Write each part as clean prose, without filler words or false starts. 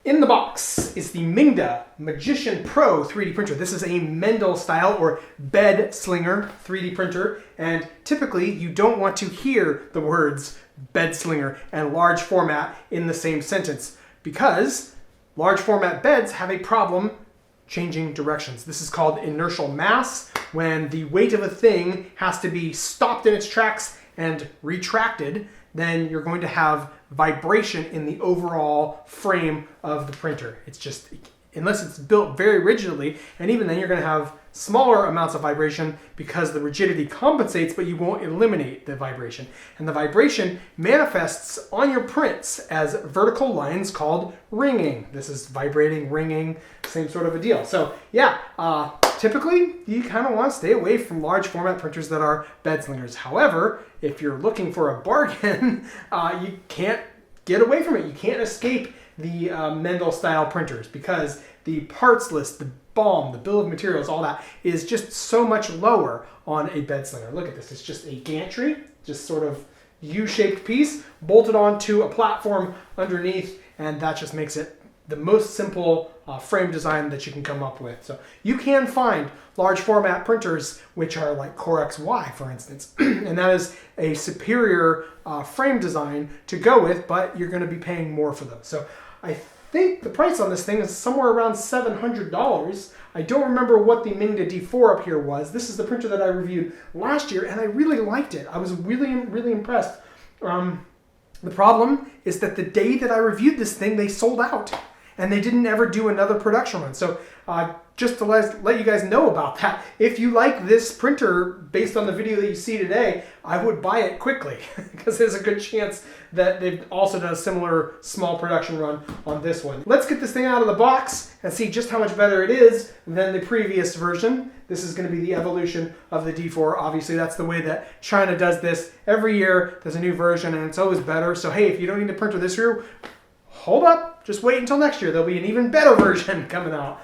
In the box is the Mingda Magician Pro 3D printer. This is a Mendel style or bed slinger 3D printer, and typically you don't want to hear the words bed slinger and large format in the same sentence because large format beds have a problem changing directions. This is called inertial mass, when the weight of a thing has to be stopped in its tracks and retracted. Then you're going to have vibration in the overall frame of the printer. It's just, unless it's built very rigidly, and even then you're going to have smaller amounts of vibration because the rigidity compensates, but you won't eliminate the vibration. And the vibration manifests on your prints as vertical lines called ringing. This is vibrating, ringing, same sort of a deal. So yeah, typically you kind of want to stay away from large format printers that are bed slingers. However, if you're looking for a bargain, you can't get away from it. You can't escape the Mendel style printers because the parts list, the BOM, the bill of materials, all that is just so much lower on a bed slinger. Look at this. It's just a gantry, just sort of U-shaped piece bolted onto a platform underneath, and that just makes it the most simple frame design that you can come up with. So you can find large format printers which are like Core XY, for instance, and that is a superior frame design to go with, but you're going to be paying more for those. So I think the price on this thing is somewhere around $700. I don't remember what the Mingda D4 up here was. This is the printer that I reviewed last year, and I really liked it. I was really impressed. The problem is that the day that I reviewed this thing, they sold out, and they didn't ever do another production run. So just to let you guys know about that, if you like this printer based on the video that you see today, I would buy it quickly because there's a good chance that they've also done a similar small production run on this one. Let's get this thing out of the box and see just how much better it is than the previous version. This is going to be the evolution of the D4. Obviously, that's the way that China does this. Every year, there's a new version, and it's always better. So hey, if you don't need a printer this year, hold up. Just wait until next year. There'll be an even better version coming out.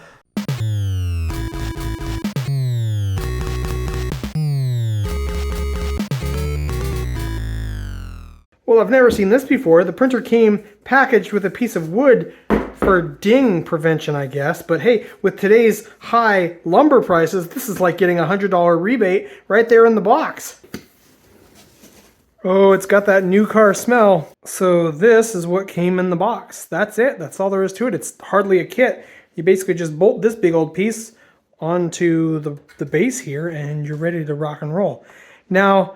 Well, I've never seen this before. The printer came packaged with a piece of wood for ding prevention, I guess. But hey, with today's high lumber prices, this is like getting a $100 rebate right there in the box. Oh, it's got that new car smell. So this is what came in the box. That's it. That's all there is to it. It's hardly a kit. You basically just bolt this big old piece onto the base here, and you're ready to rock and roll. Now,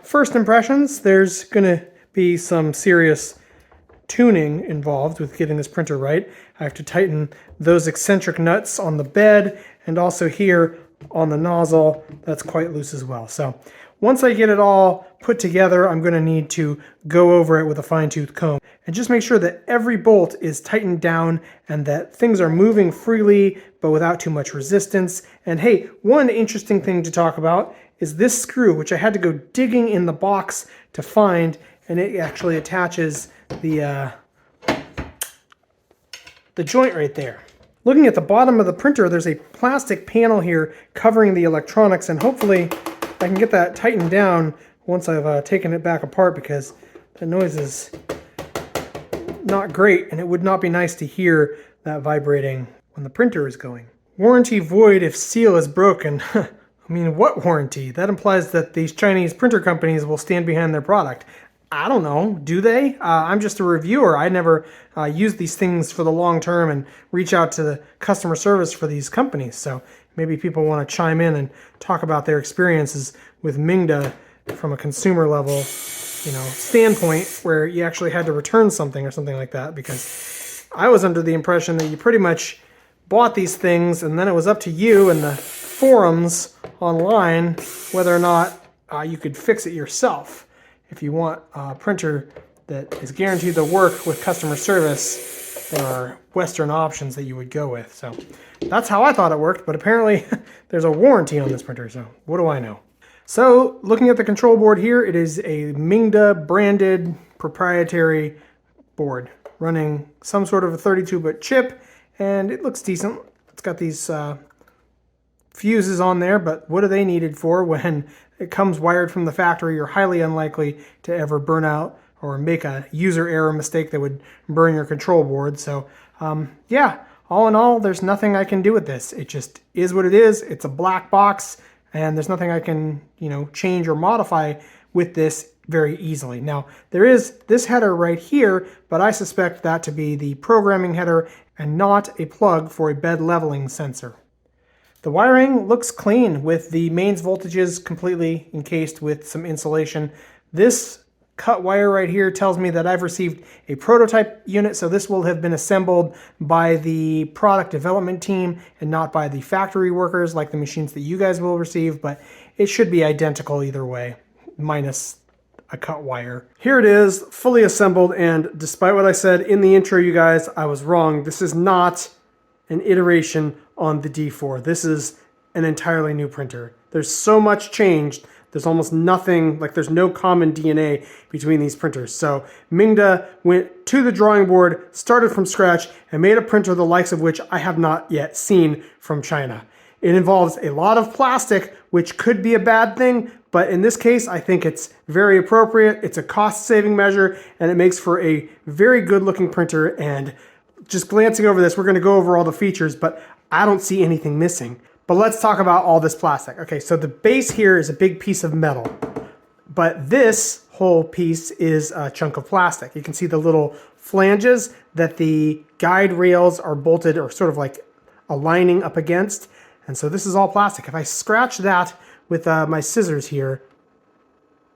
first impressions, there's going to be some serious tuning involved with getting this printer right. I have to tighten those eccentric nuts on the bed, and also here on the nozzle, that's quite loose as well. So once I get it all put together, I'm going to need to go over it with a fine-tooth comb and just make sure that every bolt is tightened down and that things are moving freely but without too much resistance. And hey, one interesting thing to talk about is this screw, which I had to go digging in the box to find, and it actually attaches the joint right there. Looking at the bottom of the printer, there's a plastic panel here covering the electronics, and hopefully I can get that tightened down once I've taken it back apart, because the noise is not great, and it would not be nice to hear that vibrating when the printer is going. Warranty void if seal is broken. I mean, what warranty? That implies that these Chinese printer companies will stand behind their product. I don't know. Do they? I'm just a reviewer. I never use these things for the long term and reach out to the customer service for these companies. So maybe people want to chime in and talk about their experiences with Mingda from a consumer level, standpoint, where you actually had to return something or something like that. Because I was under the impression that you pretty much bought these things and then it was up to you and the forums online whether or not you could fix it yourself. If you want a printer that is guaranteed to work with customer service, there are Western options that you would go with. So that's how I thought it worked, but apparently there's a warranty on this printer, so what do I know? So looking at the control board here, it is a Mingda branded proprietary board running some sort of a 32-bit chip, and it looks decent. It's got these fuses on there, but what are they needed for when it comes wired from the factory? You're highly unlikely to ever burn out or make a user error mistake that would burn your control board. So Yeah, all in all, there's nothing I can do with this. It just is what it is. It's a black box, and there's nothing I can, change or modify with this very easily. Now, there is this header right here, but I suspect that to be the programming header and not a plug for a bed leveling sensor. The wiring looks clean with the mains voltages completely encased with some insulation. This cut wire right here tells me that I've received a prototype unit, so this will have been assembled by the product development team and not by the factory workers like the machines that you guys will receive, but it should be identical either way, minus a cut wire. Here it is, fully assembled, and despite what I said in the intro, you guys, I was wrong. This is not an iteration on the D4. This is an entirely new printer. There's so much changed. There's almost nothing, like there's no common DNA between these printers. So Mingda went to the drawing board, started from scratch, and made a printer the likes of which I have not yet seen from China. It involves a lot of plastic, which could be a bad thing, but in this case, I think it's very appropriate. It's a cost-saving measure, and it makes for a very good-looking printer. And just glancing over this, we're going to go over all the features, but I don't see anything missing. But let's talk about all this plastic. Okay, so the base here is a big piece of metal, but this whole piece is a chunk of plastic. You can see the little flanges that the guide rails are bolted or sort of like aligning up against. And so this is all plastic. If I scratch that with my scissors here,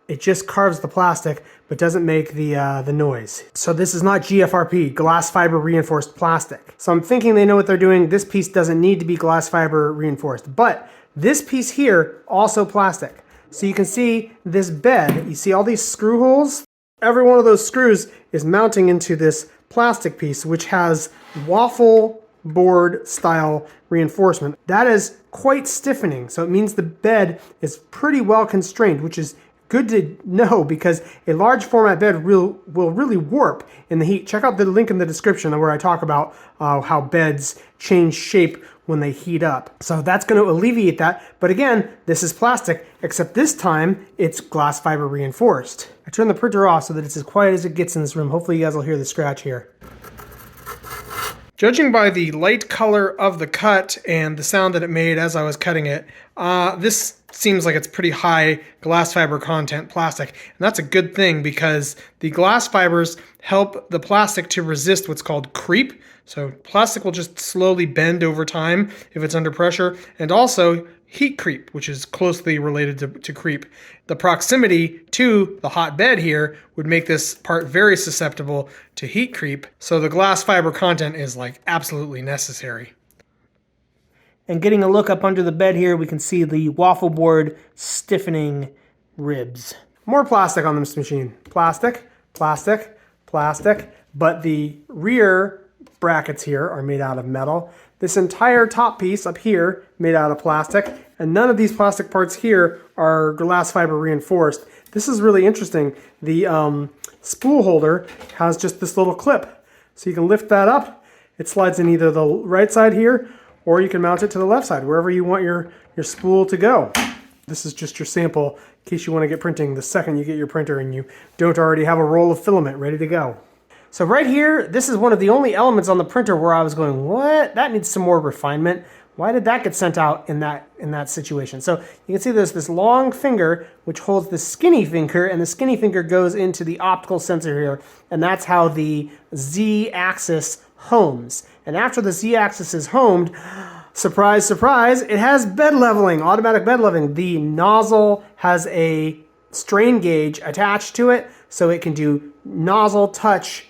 it just carves the plastic, but doesn't make the noise. So this is not GFRP, glass fiber reinforced plastic. So I'm thinking they know what they're doing. This piece doesn't need to be glass fiber reinforced, but this piece here, also plastic. So you can see this bed, you see all these screw holes? Every one of those screws is mounting into this plastic piece, which has waffle board style reinforcement. That is quite stiffening. So it means the bed is pretty well constrained, which is good to know because a large format bed will really warp in the heat. Check out the link in the description where I talk about how beds change shape when they heat up. So that's going to alleviate that. But again, this is plastic, except this time it's glass fiber reinforced. I turned the printer off so that it's as quiet as it gets in this room. Hopefully you guys will hear the scratch here. Judging by the light color of the cut and the sound that it made as I was cutting it, this seems like it's pretty high glass fiber content plastic. And that's a good thing because the glass fibers help the plastic to resist what's called creep. So plastic will just slowly bend over time if it's under pressure, and also heat creep, which is closely related to creep. The proximity to the hot bed here would make this part very susceptible to heat creep, so the glass fiber content is like absolutely necessary. And getting a look up under the bed here, we can see the waffle board stiffening ribs. More plastic on this machine. Plastic, plastic, plastic, but the rear brackets here are made out of metal. This entire top piece up here made out of plastic, and none of these plastic parts here are glass fiber reinforced. This is really interesting. The spool holder has just this little clip, so you can lift that up. It slides in either the right side here, or you can mount it to the left side, wherever you want your spool to go. This is just your sample in case you want to get printing the second you get your printer and you don't already have a roll of filament ready to go. So right here, this is one of the only elements on the printer where I was going, what? That needs some more refinement. Why did that get sent out in that situation? So you can see there's this long finger which holds the skinny finger, and the skinny finger goes into the optical sensor here, and that's how the Z-axis homes. And after the Z-axis is homed, surprise, surprise, it has bed leveling, automatic bed leveling. The nozzle has a strain gauge attached to it, so it can do nozzle touch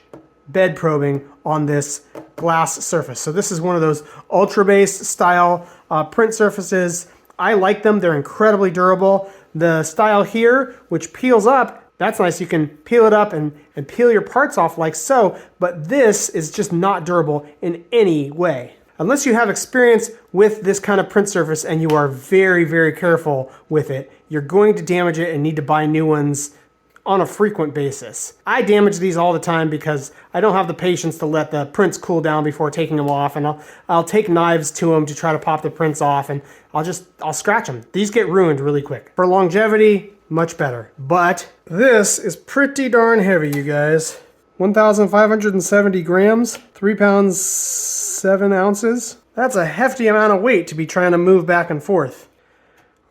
bed probing on this glass surface. So this is one of those ultra base style print surfaces. I like them. They're incredibly durable. The style here, which peels up, that's nice. You can peel it up and peel your parts off like so, but this is just not durable in any way. Unless you have experience with this kind of print surface and you are very, very careful with it, you're going to damage it and need to buy new ones on a frequent basis. I damage these all the time because I don't have the patience to let the prints cool down before taking them off, and I'll take knives to them to try to pop the prints off, and I'll scratch them. These get ruined really quick. For longevity, much better. But this is pretty darn heavy, you guys. 1,570 grams, 3 pounds, 7 ounces. That's a hefty amount of weight to be trying to move back and forth.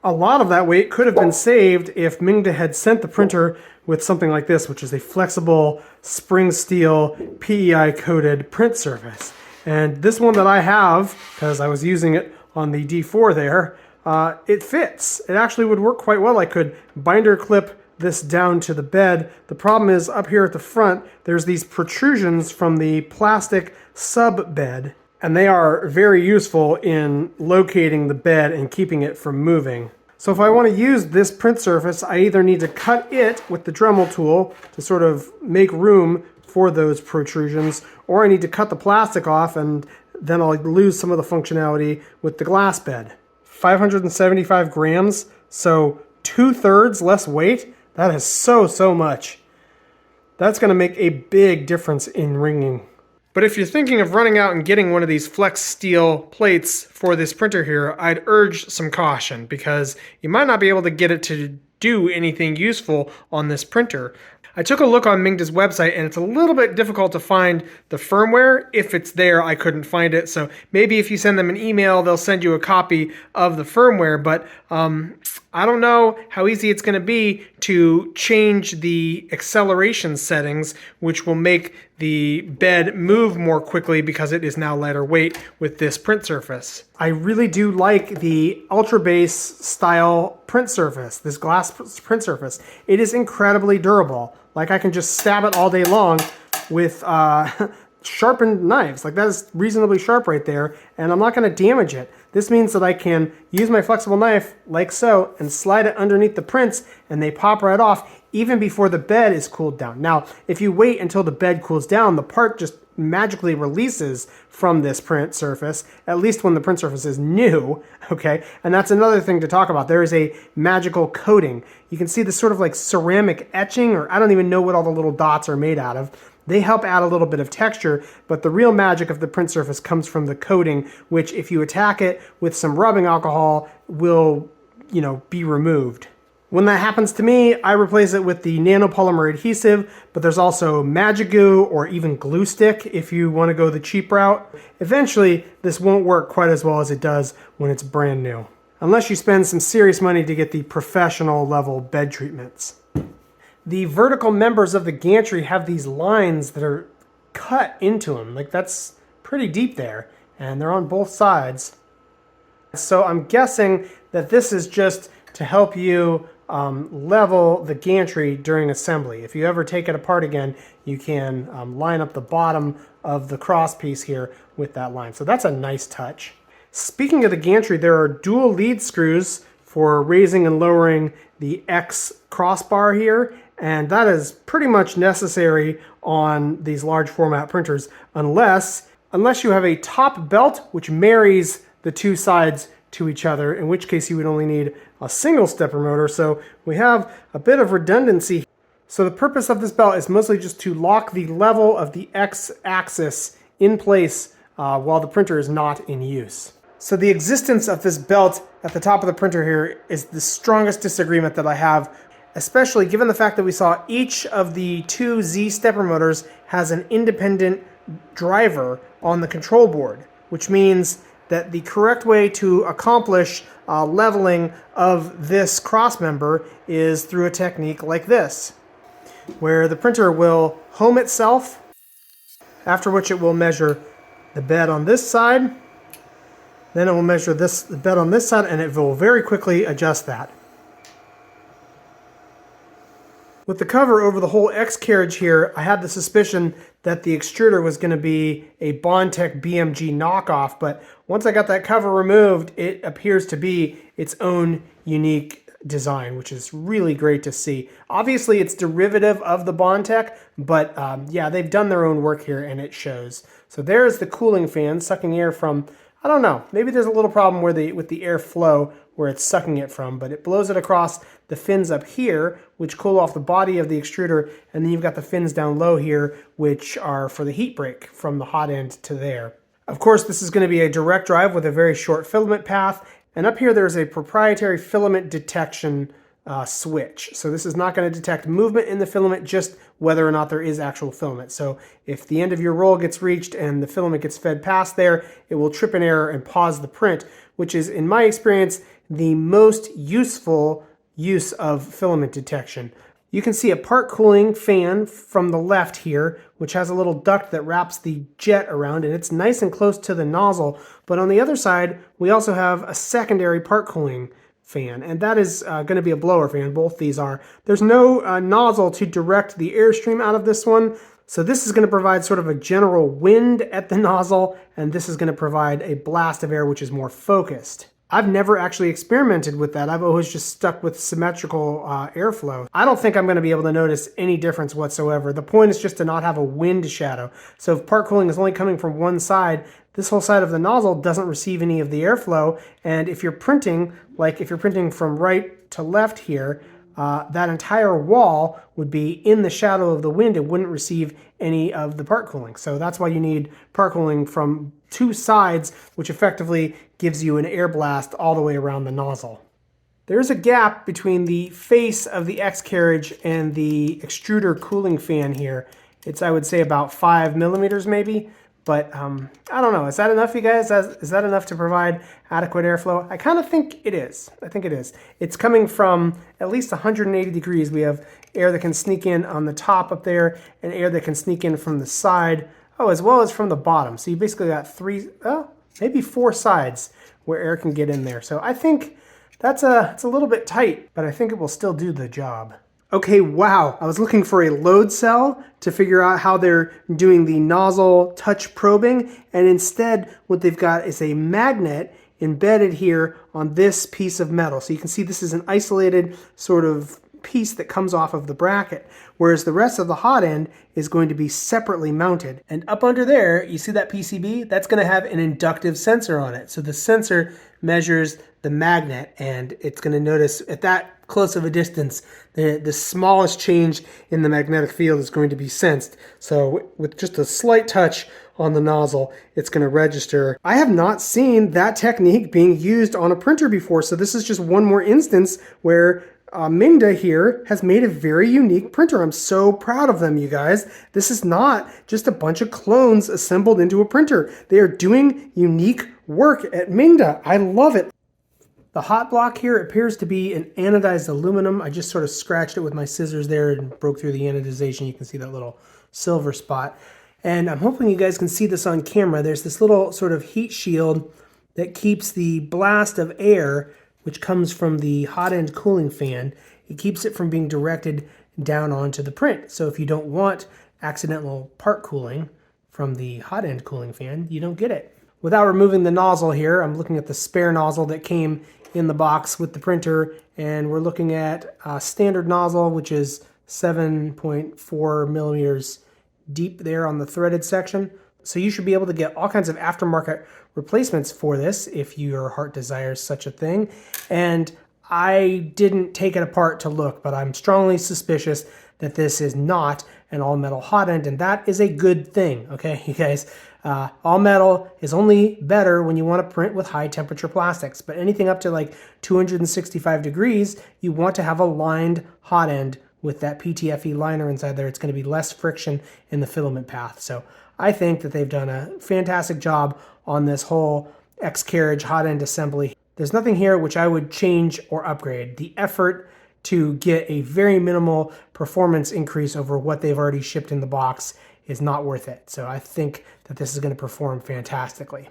A lot of that weight could have been saved if Mingda had sent the printer with something like this, which is a flexible spring steel PEI coated print surface. And this one that I have, because I was using it on the D4 there, it fits. It actually would work quite well. I could binder clip this down to the bed. The problem is up here at the front, there's these protrusions from the plastic sub bed, and they are very useful in locating the bed and keeping it from moving. So if I want to use this print surface, I either need to cut it with the Dremel tool to sort of make room for those protrusions, or I need to cut the plastic off and then I'll lose some of the functionality with the glass bed. 575 grams, so 2/3 less weight. That is so much. That's going to make a big difference in ringing. But if you're thinking of running out and getting one of these flex steel plates for this printer here, I'd urge some caution because you might not be able to get it to do anything useful on this printer. I took a look on Mingda's website and it's a little bit difficult to find the firmware. If it's there, I couldn't find it. So maybe if you send them an email, they'll send you a copy of the firmware. But I don't know how easy it's going to be to change the acceleration settings, which will make the bed move more quickly because it is now lighter weight with this print surface. I really do like the Ultra Base style print surface, this glass print surface. It is incredibly durable. Like I can just stab it all day long with sharpened knives. Like that is reasonably sharp right there, and I'm not going to damage it. This means that I can use my flexible knife like so and slide it underneath the prints and they pop right off even before the bed is cooled down. Now, if you wait until the bed cools down, the part just magically releases from this print surface, at least when the print surface is new, okay? And that's another thing to talk about. There is a magical coating. You can see this sort of like ceramic etching, or I don't even know what all the little dots are made out of. They help add a little bit of texture, but the real magic of the print surface comes from the coating, which if you attack it with some rubbing alcohol will, be removed. When that happens to me, I replace it with the nanopolymer adhesive, but there's also Magic Glue or even glue stick if you want to go the cheap route. Eventually, this won't work quite as well as it does when it's brand new, unless you spend some serious money to get the professional level bed treatments. The vertical members of the gantry have these lines that are cut into them. Like that's pretty deep there, and they're on both sides. So I'm guessing that this is just to help you level the gantry during assembly. If you ever take it apart again, you can line up the bottom of the cross piece here with that line. So that's a nice touch. Speaking of the gantry, there are dual lead screws for raising and lowering the X crossbar here, and that is pretty much necessary on these large format printers unless you have a top belt which marries the two sides to each other, in which case you would only need a single stepper motor. So we have a bit of redundancy. So the purpose of this belt is mostly just to lock the level of the X axis in place while the printer is not in use. So the existence of this belt at the top of the printer here is the strongest disagreement that I have, especially given the fact that we saw each of the two Z stepper motors has an independent driver on the control board, which means that the correct way to accomplish leveling of this crossmember is through a technique like this, where the printer will home itself, after which it will measure the bed on this side, then it will measure the bed on this side, and it will very quickly adjust that. With the cover over the whole X carriage here, I had the suspicion that the extruder was going to be a Bondtech BMG knockoff, but once I got that cover removed, it appears to be its own unique design, which is really great to see. Obviously, it's derivative of the Bondtech, but yeah, they've done their own work here, and it shows. So there's the cooling fan sucking air from, I don't know, maybe there's a little problem with the air flow where it's sucking it from, but it blows it across the fins up here, which cool off the body of the extruder, and then you've got the fins down low here, which are for the heat break from the hot end to there. Of course, this is going to be a direct drive with a very short filament path, and up here there's a proprietary filament detection switch. So this is not going to detect movement in the filament, just whether or not there is actual filament. So if the end of your roll gets reached and the filament gets fed past there, it will trip an error and pause the print, which is, in my experience, the most useful use of filament detection. You can see a part cooling fan from the left here, which has a little duct that wraps the jet around, and it's nice and close to the nozzle. But on the other side, we also have a secondary part cooling fan, and that is going to be a blower fan. Both these are. There's no nozzle to direct the airstream out of this one, so this is going to provide sort of a general wind at the nozzle, and this is going to provide a blast of air which is more focused. I've never actually experimented with that. I've always just stuck with symmetrical airflow. I don't think I'm going to be able to notice any difference whatsoever. The point is just to not have a wind shadow. So if part cooling is only coming from one side, this whole side of the nozzle doesn't receive any of the airflow. And if you're printing, like if you're printing from right to left here, that entire wall would be in the shadow of the wind. It wouldn't receive any of the part cooling. So that's why you need part cooling from two sides, which effectively gives you an air blast all the way around the nozzle. There's a gap between the face of the X carriage and the extruder cooling fan here. It's, I would say, about 5 millimeters maybe. But I don't know. Is that enough, you guys? Is that enough to provide adequate airflow? I kind of think it is. I think it is. It's coming from at least 180 degrees. We have air that can sneak in on the top up there and air that can sneak in from the side. Oh, as well as from the bottom. So you basically got maybe 4 sides where air can get in there. So I think it's a little bit tight, but I think it will still do the job. Okay, wow. I was looking for a load cell to figure out how they're doing the nozzle touch probing, and instead what they've got is a magnet embedded here on this piece of metal. So you can see this is an isolated sort of piece that comes off of the bracket, whereas the rest of the hot end is going to be separately mounted. And up under there, you see that PCB? That's going to have an inductive sensor on it. So the sensor measures the magnet, and it's going to notice at that close of a distance, the smallest change in the magnetic field is going to be sensed. So with just a slight touch on the nozzle, it's going to register. I have not seen that technique being used on a printer before, so this is just one more instance where Mingda here has made a very unique printer. I'm so proud of them, you guys. This is not just a bunch of clones assembled into a printer. They are doing unique work at Mingda. I love it. The hot block here appears to be an anodized aluminum. I just sort of scratched it with my scissors there and broke through the anodization. You can see that little silver spot. And I'm hoping you guys can see this on camera. There's this little sort of heat shield that keeps the blast of air, which comes from the hot end cooling fan. It keeps it from being directed down onto the print. So if you don't want accidental part cooling from the hot end cooling fan, you don't get it. Without removing the nozzle here, I'm looking at the spare nozzle that came in the box with the printer, and we're looking at a standard nozzle, which is 7.4 millimeters deep there on the threaded section. So you should be able to get all kinds of aftermarket replacements for this if your heart desires such a thing. And I didn't take it apart to look, but I'm strongly suspicious that this is not an all metal hot end, and that is a good thing, okay, you guys? All metal is only better when you want to print with high temperature plastics, but anything up to like 265 degrees, you want to have a lined hot end with that PTFE liner inside there. It's going to be less friction in the filament path. So I think that they've done a fantastic job on this whole X carriage hot end assembly. There's nothing here which I would change or upgrade. The effort to get a very minimal performance increase over what they've already shipped in the box is not worth it. So I think that this is going to perform fantastically.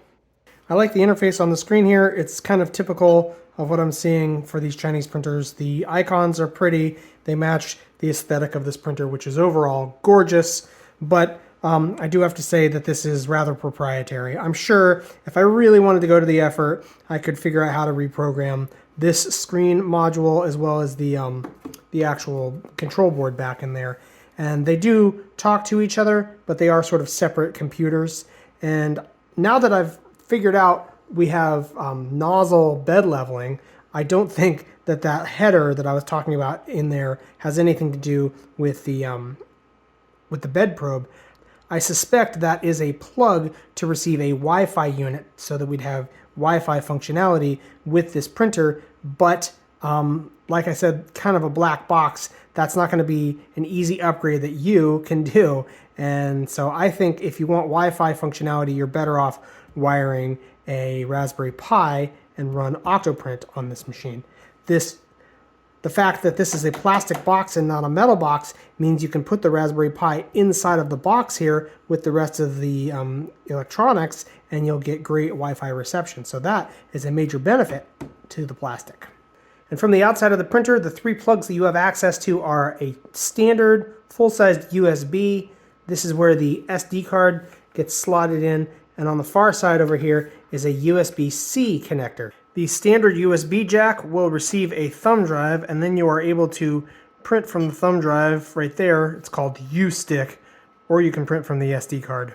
I like the interface on the screen here. It's kind of typical of what I'm seeing for these Chinese printers. The icons are pretty. They match the aesthetic of this printer, which is overall gorgeous, but I do have to say that this is rather proprietary. I'm sure if I really wanted to go to the effort, I could figure out how to reprogram this screen module as well as the actual control board back in there. And they do talk to each other, but they are sort of separate computers. And now that I've figured out we have nozzle bed leveling, I don't think that that header that I was talking about in there has anything to do with the bed probe. I suspect that is a plug to receive a Wi-Fi unit so that we'd have Wi-Fi functionality with this printer, but Like I said, kind of a black box. That's not going to be an easy upgrade that you can do. And so I think if you want Wi-Fi functionality, you're better off wiring a Raspberry Pi and run Octoprint on this machine. The fact that this is a plastic box and not a metal box means you can put the Raspberry Pi inside of the box here with the rest of the electronics, and you'll get great Wi-Fi reception. So that is a major benefit to the plastic. And from the outside of the printer, the 3 plugs that you have access to are a standard full-sized USB. This is where the SD card gets slotted in, and on the far side over here is a USB-C connector. The standard USB jack will receive a thumb drive, and then you are able to print from the thumb drive right there. It's called U-Stick, or you can print from the SD card.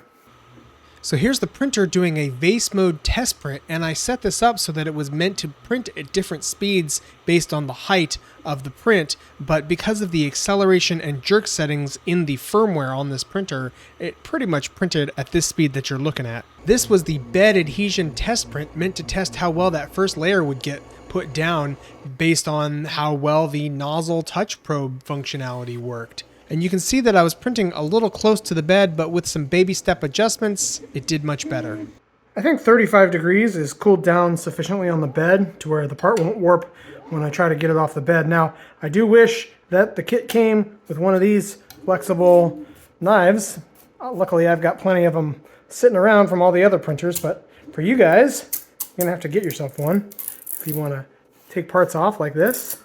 So here's the printer doing a vase mode test print, and I set this up so that it was meant to print at different speeds based on the height of the print, but because of the acceleration and jerk settings in the firmware on this printer, it pretty much printed at this speed that you're looking at. This was the bed adhesion test print, meant to test how well that first layer would get put down based on how well the nozzle touch probe functionality worked. And you can see that I was printing a little close to the bed, but with some baby step adjustments, it did much better. I think 35 degrees is cooled down sufficiently on the bed to where the part won't warp when I try to get it off the bed. Now, I do wish that the kit came with one of these flexible knives. Luckily, I've got plenty of them sitting around from all the other printers, but for you guys, you're gonna have to get yourself one if you wanna take parts off like this.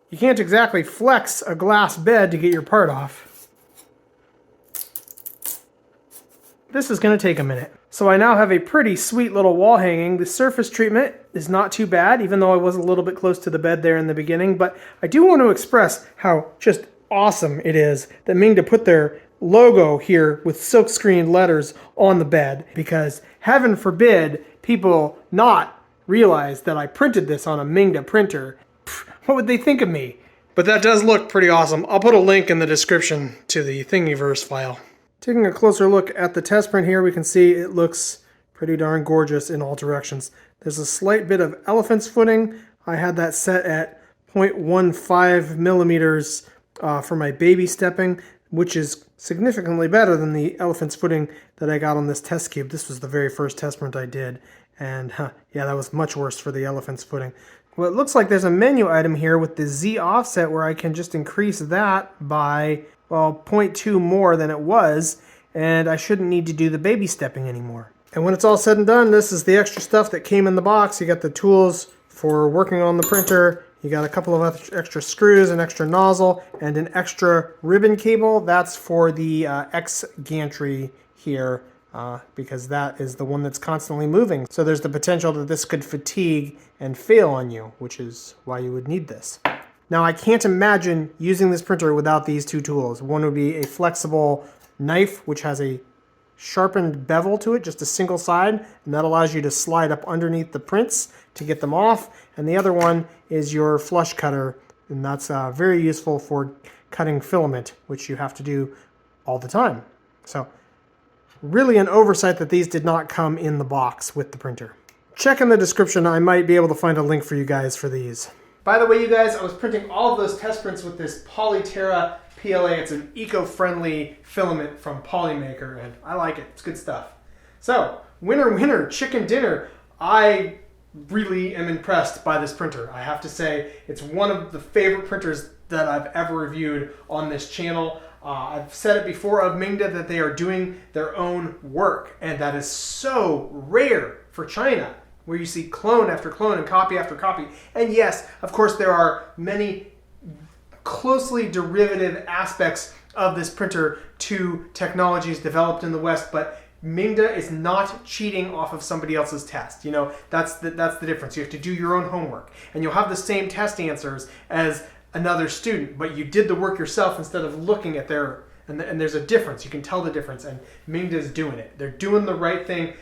You can't exactly flex a glass bed to get your part off. This is going to take a minute. So I now have a pretty sweet little wall hanging. The surface treatment is not too bad, even though I was a little bit close to the bed there in the beginning. But I do want to express how just awesome it is that Mingda put their logo here with silkscreen letters on the bed, because heaven forbid people not realize that I printed this on a Mingda printer. What would they think of me? But that does look pretty awesome. I'll put a link in the description to the Thingiverse file. Taking a closer look at the test print here, we can see it looks pretty darn gorgeous in all directions. There's a slight bit of elephant's footing. I had that set at 0.15 millimeters for my baby stepping, which is significantly better than the elephant's footing that I got on this test cube. This was the very first test print I did. And yeah, that was much worse for the elephant's footing. Well, it looks like there's a menu item here with the Z offset where I can just increase that by, well, 0.2 more than it was, and I shouldn't need to do the baby stepping anymore. And when it's all said and done, this is the extra stuff that came in the box. You got the tools for working on the printer, you got a couple of extra screws, an extra nozzle, and an extra ribbon cable. That's for the X Gantry here. Because that is the one that's constantly moving. So there's the potential that this could fatigue and fail on you, which is why you would need this. Now, I can't imagine using this printer without these two tools. One would be a flexible knife, which has a sharpened bevel to it, just a single side, and that allows you to slide up underneath the prints to get them off. And the other one is your flush cutter, and that's very useful for cutting filament, which you have to do all the time. So really an oversight that these did not come in the box with the printer. Check in the description, I might be able to find a link for you guys for these. By the way, you guys, I was printing all of those test prints with this Polyterra PLA. It's an eco-friendly filament from Polymaker, and I like it. It's good stuff. So, winner, chicken dinner. I really am impressed by this printer. I have to say, it's one of the favorite printers that I've ever reviewed on this channel. I've said it before of Mingda that they are doing their own work, and that is so rare for China, where you see clone after clone and copy after copy. And yes, of course, there are many closely derivative aspects of this printer to technologies developed in the West, but Mingda is not cheating off of somebody else's test. You know, that's the difference. You have to do your own homework, and you'll have the same test answers as another student, but you did the work yourself instead of looking at their, and there's a difference. You can tell the difference, and Mingda's doing it. They're doing the right thing.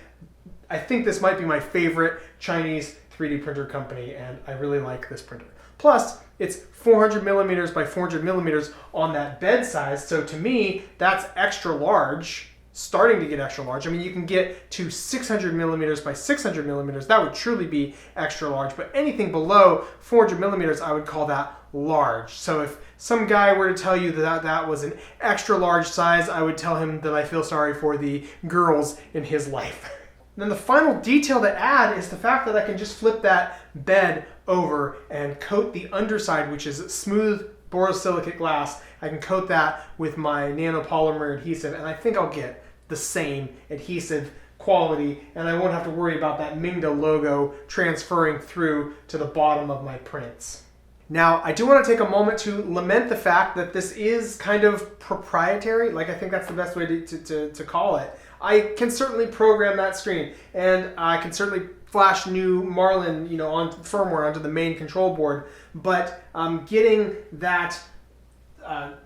I think this might be my favorite Chinese 3D printer company, and I really like this printer. Plus, it's 400 millimeters by 400 millimeters on that bed size, so to me, that's extra large. starting to get extra large. I mean, you can get to 600 millimeters by 600 millimeters. That would truly be extra large, but anything below 400 millimeters, I would call that large. So if some guy were to tell you that that was an extra large size, I would tell him that I feel sorry for the girls in his life. And then the final detail to add is the fact that I can just flip that bed over and coat the underside, which is smooth borosilicate glass. I can coat that with my nanopolymer adhesive, and I think I'll get the same adhesive quality, and I won't have to worry about that Mingda logo transferring through to the bottom of my prints. Now, I do want to take a moment to lament the fact that this is kind of proprietary. Like, I think that's the best way to call it. I can certainly program that screen, and I can certainly flash new Marlin, on firmware onto the main control board. But getting that,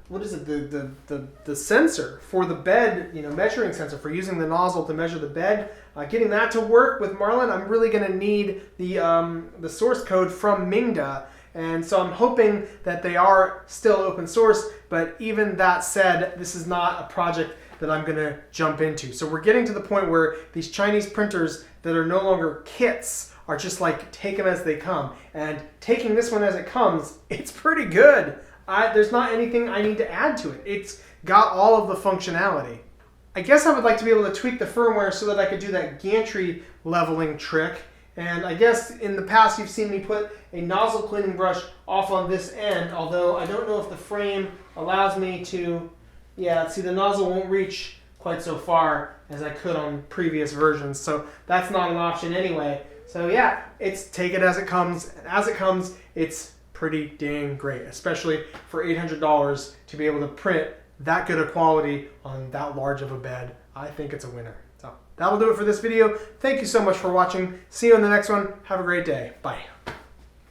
what is it, the sensor for the bed, measuring sensor for using the nozzle to measure the bed, getting that to work with Marlin, I'm really going to need the source code from Mingda. And so I'm hoping that they are still open source, but even that said, this is not a project that I'm going to jump into. So we're getting to the point where these Chinese printers that are no longer kits are just like, take them as they come. And taking this one as it comes, it's pretty good. There's not anything I need to add to it. It's got all of the functionality. I guess I would like to be able to tweak the firmware so that I could do that gantry leveling trick. And I guess in the past you've seen me put a nozzle cleaning brush off on this end, although I don't know if the frame allows me to, see, the nozzle won't reach quite so far as I could on previous versions, so that's not an option anyway. So yeah, it's take it as it comes, and as it comes, it's pretty dang great, especially for $800 to be able to print that good a quality on that large of a bed. I think it's a winner. So that'll do it for this video. Thank you so much for watching. See you in the next one. Have a great day. Bye.